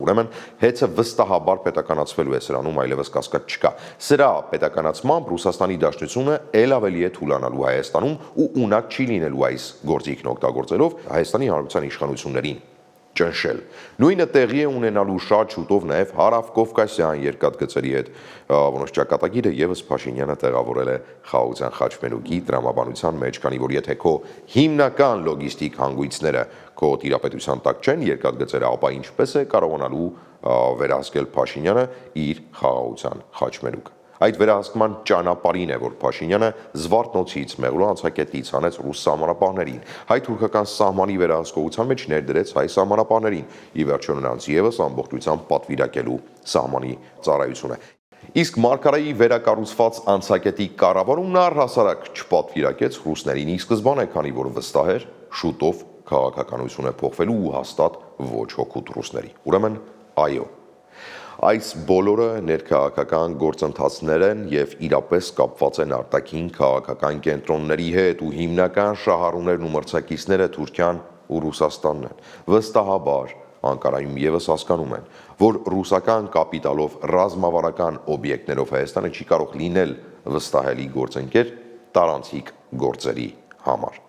Ուրեմն հեծը վստահաբար պետականացվելու է, սրանում այլևս կասկած չկա։ Սրա պետականացմամբ Ռուսաստանի Դաշնությունը ել ավելի է թուլանալու Հայաստանում ու ունակ չի լինելու այս գործիքն օգտագործելով Հայաստանի Հանրապետության իշխանություններին ճնշել։ Նույնը տեղի է ունենալու շատ շուտով նաև հարավկովկասյան երկաթգծերի հետ որոնց ճակատագիրը եւս Փաշինյանը տեղավորել է խաղաղության խաչմերուկի տրամաբանության մեջ, քանի որ եթե քո հիմնական լոգիստիկ հանգույցները քո տիրապետության տակ չեն երկաթգծերը, ապա ինչպես է կարողանալու վերահսկել Փաշինյանը իր խաղաղության խաչմերուկը։ Այդ վերահսկման ճանապարհին է, որ Փաշինյանը Զվարթնոցից մեղրու անցակետից հանեց ռուս սահմանապահներին, հայ-թուրքական սահմանի վերահսկողության մեջ ներդրեց հայ սահմանապահներին, ի վերջո նրանց եւս ամբողջությամբ պատվիրակելու սահմանի ծառայությունը։ Իսկ Մարգարայի վերակառուցված անցակետի կառավարումն առհասարակ չպատվիրակեց ռուսներին ի սկզբանե, քանի որ վստահ էր շուտով քաղաքականությունը փոխվելու ու հաստատ ոչ հոգուտ ռուսների։ Ուրեմն այո, այս բոլորը ներքաղաքական գործընթացներ են եւ իրապես կապված են արտաքին քաղաքական կենտրոնների հետ ու հիմնական շահառուներն ու մրցակիցները Թուրքիան ու Ռուսաստանն են։ Վստահաբար Անկարայում եւս հասկանում են, որ ռուսական կապիտալով ռազմավարական օբյեկտներով Հայաստանը չի կարող լինել վստահելի գործընկեր տարանցիկ գործերի համար։